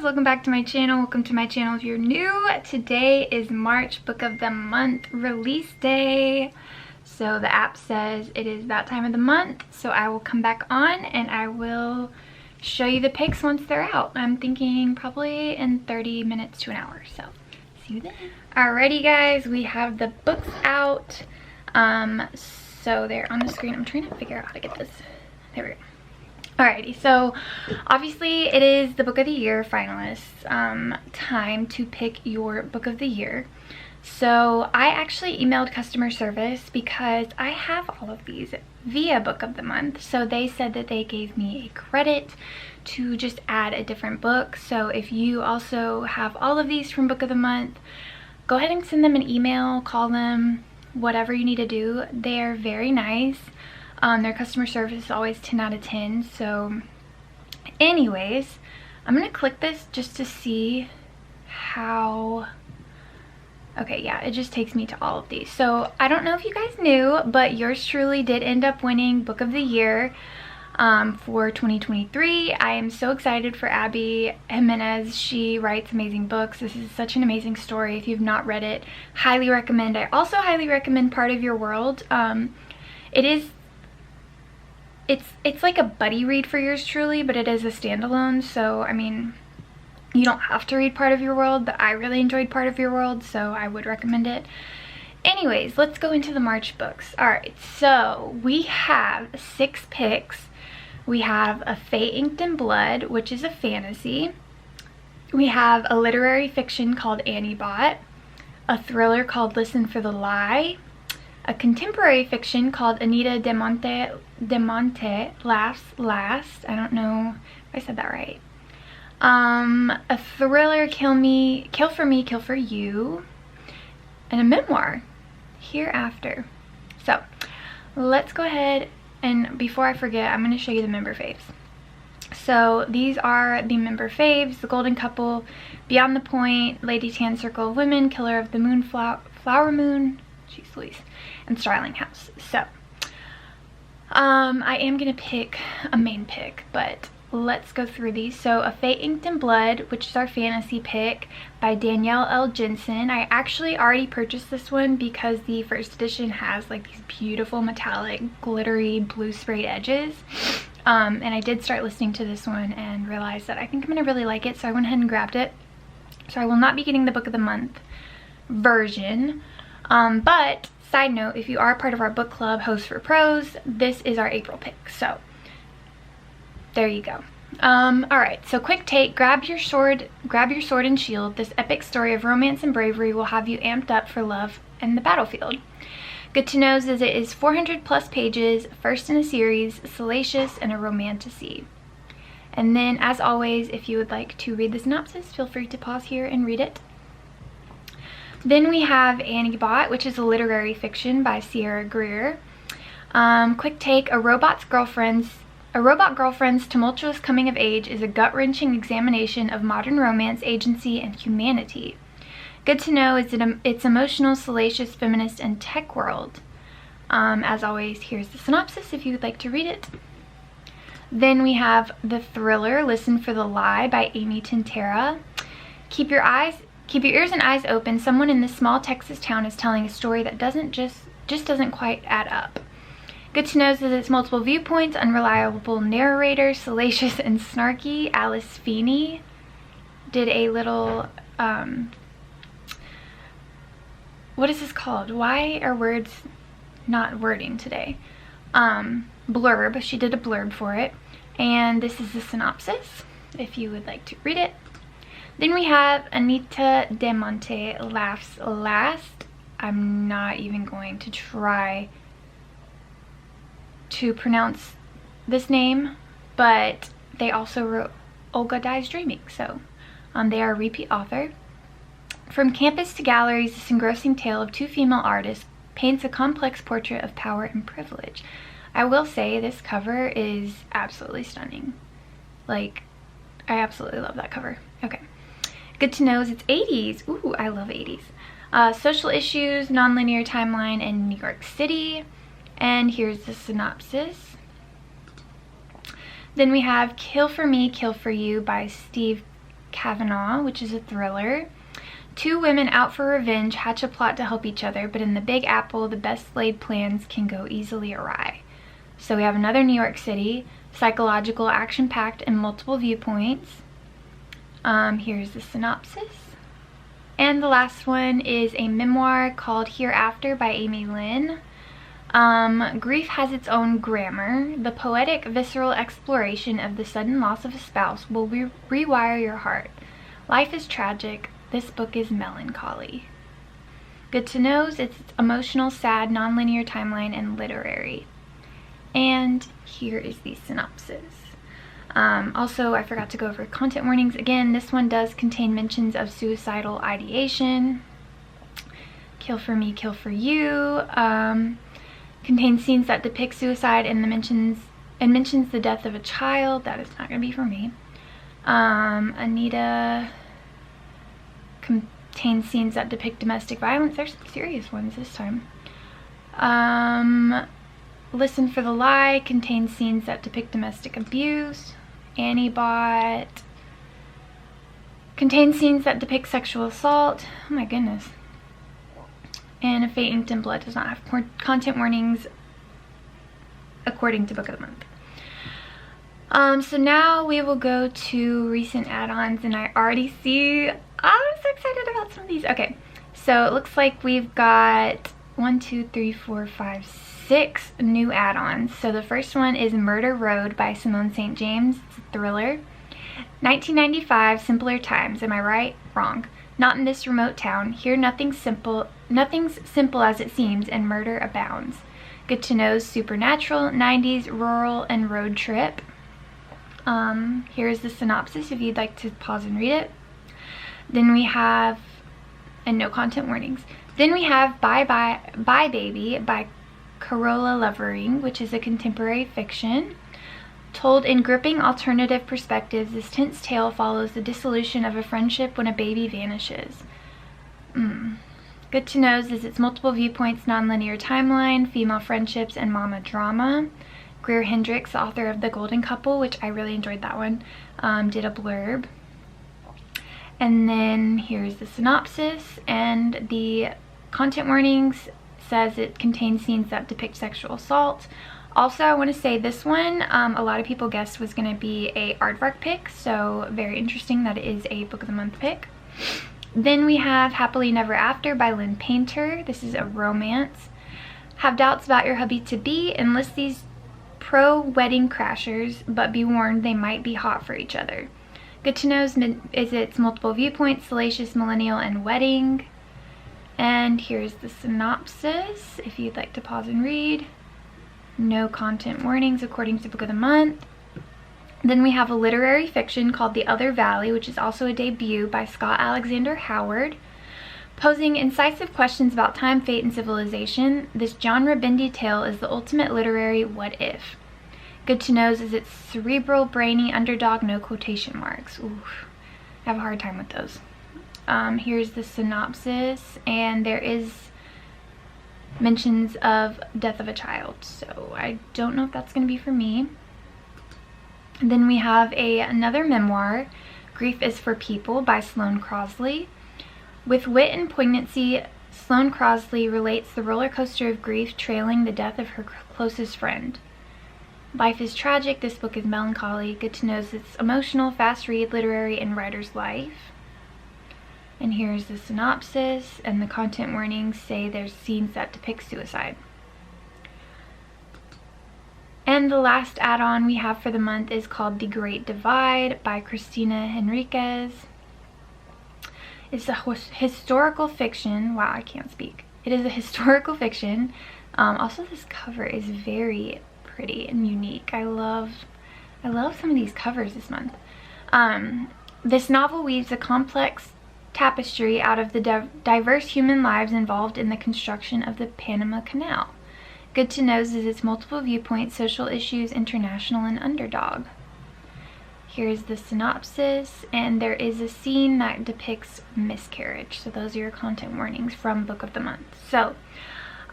guys, welcome back to my channel. Welcome to my channel if you're new. Today is March book of the month release day. So the app says it is that time of the month, so I will come back on and I will show you the picks once they're out. I'm thinking probably in 30 minutes to an hour, so see you then. Alrighty guys, we have the books out. So they're on the screen. I'm trying to figure out how to get this. There we go. Alrighty, so obviously it is the book of the year finalists time to pick your book of the year. So I actually emailed customer service because I have all of these via book of the month. So they said that they gave me a credit to just add a different book. So if you also have all of these from book of the month, go ahead and send them an email, call them, whatever you need to do. They're very nice. Their customer service is always 10 out of 10. So anyways, I'm gonna click this just to see how, okay, yeah, it just takes me to all of these. So I don't know if you guys knew, but yours truly did end up winning book of the year for 2023. I am so excited for Abby Jimenez. She writes amazing books. This is such an amazing story. If you've not read it, highly recommend. I also highly recommend Part of Your World. It's like a buddy read for yours truly, but it is a standalone. So I mean, you don't have to read Part of Your World, but I really enjoyed Part of Your World, so I would recommend it. Anyways, let's go into the March books. Alright, so we have 6 picks. We have A Fate Inked in Blood, which is a fantasy. We have a literary fiction called Annie Bot, a thriller called Listen for the Lie, a contemporary fiction called Anita de Monte Laughs Last. I don't know if I said that right. A thriller, Kill for Me, Kill for You, and a memoir, Hereafter. So let's go ahead, and before I forget, I'm going to show you the member faves. So these are the member faves: The Golden Couple, Beyond the Point, Lady Tan Circle of Women, Killer of the Moon, Flower Moon, jeez Louise, and Starling House. So I am going to pick a main pick, but let's go through these. So A Fate Inked in Blood, which is our fantasy pick by Danielle L. Jensen. I actually already purchased this one because the first edition has like these beautiful metallic glittery blue sprayed edges. And I did start listening to this one and realized that I think I'm gonna really like it, so I went ahead and grabbed it. So I will not be getting the book of the month version, but side note, if you are part of our book club, Host for Pros, this is our April pick. So there you go. Alright, so quick take, grab your sword and shield. This epic story of romance and bravery will have you amped up for love and the battlefield. Good to know is it is 400 plus pages, first in a series, salacious, and a romantasy. And then, as always, if you would like to read the synopsis, feel free to pause here and read it. Then we have Annie Bot, which is a literary fiction by Sierra Greer. Quick take, a robot girlfriend's tumultuous coming of age is a gut-wrenching examination of modern romance, agency, and humanity. Good to know is it's emotional, salacious, feminist, and tech world. As always, here's the synopsis if you would like to read it. Then we have the thriller Listen for the Lie by Amy Tintera. Keep your ears and eyes open. Someone in this small Texas town is telling a story that just doesn't quite add up. Good to know is that it's multiple viewpoints, unreliable narrator, salacious and snarky. Alice Feeney did a little, what is this called? Why are words not wording today? Blurb. She did a blurb for it. And this is the synopsis, if you would like to read it. Then we have Anita de Monte Laughs Last. I'm not even going to try to pronounce this name, but they also wrote Olga Dies Dreaming, so they are a repeat author. From campus to galleries, this engrossing tale of 2 female artists paints a complex portrait of power and privilege. I will say this cover is absolutely stunning. Like, I absolutely love that cover. Okay. Good to know is it's 80s. Ooh, I love 80s. Social issues, nonlinear timeline in New York City. And here's the synopsis. Then we have Kill for Me, Kill for You by Steve Kavanaugh, which is a thriller. Two women out for revenge hatch a plot to help each other, but in the Big Apple, the best laid plans can go easily awry. So we have another New York City, psychological, action-packed, and multiple viewpoints. Here's the synopsis. And the last one is a memoir called Hereafter by Amy Lynn. Grief has its own grammar. The poetic, visceral exploration of the sudden loss of a spouse will rewire your heart. Life is tragic. This book is melancholy. Good to Knows, it's emotional, sad, non-linear timeline, and literary. And here is the synopsis. Also, I forgot to go over content warnings. Again, this one does contain mentions of suicidal ideation. Kill for me, kill for you. Contains scenes that depict suicide and mentions the death of a child. That is not going to be for me. Anita contains scenes that depict domestic violence. There's some serious ones this time. Listen for the Lie contains scenes that depict domestic abuse. Annie Bot contains scenes that depict sexual assault. Oh my goodness. And A Fate Inked in Blood does not have content warnings according to Book of the Month. So now we will go to recent add-ons, and I already see, I'm so excited about some of these. Okay, so it looks like we've got 6 new add-ons. So the first one is Murder Road by Simone St. James. It's a thriller. 1995, simpler times. Am I right? Wrong. Not in this remote town. Here nothing's simple as it seems, and murder abounds. Good to Know's supernatural, 90s, rural, and road trip. Here's the synopsis if you'd like to pause and read it. Then we have, and no content warnings. Then we have Bye Baby by Carola Lovering, which is a contemporary fiction. Told in gripping alternative perspectives, this tense tale follows the dissolution of a friendship when a baby vanishes. Good to Know's is its multiple viewpoints, nonlinear timeline, female friendships, and mama drama. Greer Hendricks, the author of The Golden Couple, which I really enjoyed that one, did a blurb. And then here's the synopsis, and the content warnings says it contains scenes that depict sexual assault. Also, I want to say this one, a lot of people guessed was going to be a aardvark pick, so very interesting that it is a Book of the Month pick. Then we have Happily Never After by Lynn Painter. This is a romance. Have doubts about your hubby-to-be? Enlist these pro-wedding crashers, but be warned they might be hot for each other. Good to Know is its multiple viewpoints, salacious, millennial, and wedding. And here's the synopsis if you'd like to pause and read. No content warnings according to Book of the Month. Then we have a literary fiction called The Other Valley, which is also a debut by Scott Alexander Howard. Posing incisive questions about time, fate, and civilization, this genre-bendy tale is the ultimate literary what if. Good to Know's is its cerebral, brainy underdog, no quotation marks. Oof, I have a hard time with those. Here's the synopsis, and there is mentions of death of a child, so I don't know if that's going to be for me. And then we have another memoir, Grief is for People by Sloane Crosley. With wit and poignancy, Sloane Crosley relates the roller coaster of grief trailing the death of her closest friend. Life is tragic, this book is melancholy. Good to Know's it's emotional, fast read, literary, and writer's life. And here's the synopsis, and the content warnings say there's scenes that depict suicide. And the last add-on we have for the month is called The Great Divide by Cristina Henriquez. It's a historical fiction. Wow, I can't speak. It is a historical fiction. Also, this cover is very pretty and unique. I love some of these covers this month. This novel weaves a complex tapestry out of the diverse human lives involved in the construction of the Panama Canal. Good to Know's is its multiple viewpoints, social issues, international, and underdog. Here's the synopsis, and there is a scene that depicts miscarriage. So those are your content warnings from Book of the Month. So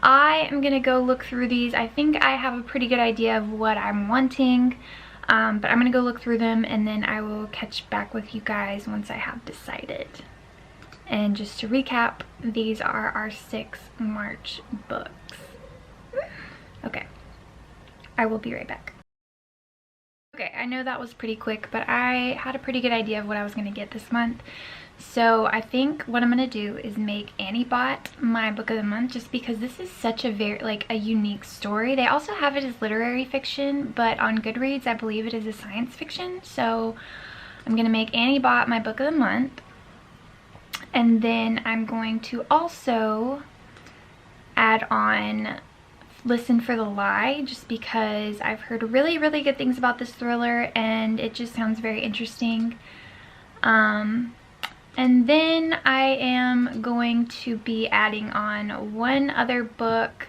I am going to go look through these. I think I have a pretty good idea of what I'm wanting. But I'm gonna go look through them and then I will catch back with you guys once I have decided. And just to recap, these are our 6 March books. Okay, I will be right back. Okay, I know that was pretty quick, but I had a pretty good idea of what I was gonna get this month. So I think what I'm gonna do is make Annie Bot my book of the month, just because this is such a a unique story. They also have it as literary fiction, but on Goodreads I believe it is a science fiction. So I'm gonna make Annie Bot my book of the month. And then I'm going to also add on Listen for the Lie, just because I've heard really good things about this thriller and it just sounds very interesting. And then I am going to be adding on one other book.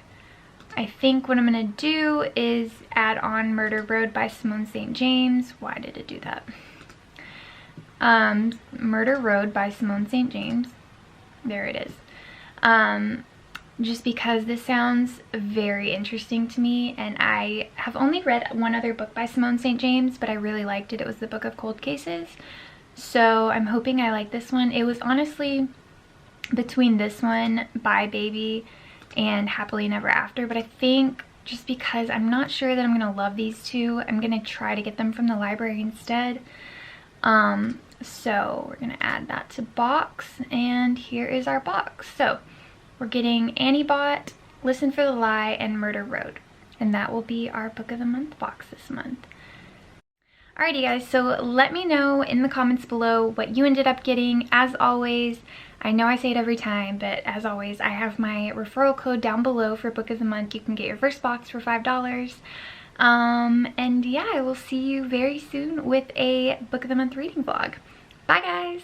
I think what I'm gonna do is add on Murder Road by Simone St. James. Why did it do that? Murder Road by Simone St. James. There it is. Just because this sounds very interesting to me, and I have only read one other book by Simone St. James, but I really liked it. It was the Book of Cold Cases. So I'm hoping I like this one. It was honestly between this one, Bye Baby, and Happily Never After, but I think just because I'm not sure that I'm gonna love these two, I'm gonna try to get them from the library instead. So we're gonna add that to box, and here is our box. So we're getting Annie Bot, Listen for the Lie, and Murder Road, and that will be our book of the month box this month. Alrighty guys, so let me know in the comments below what you ended up getting. As always, I know I say it every time, but as always, I have my referral code down below for book of the month. You can get your first box for $5. And yeah, I will see you very soon with a book of the month reading vlog. Bye guys!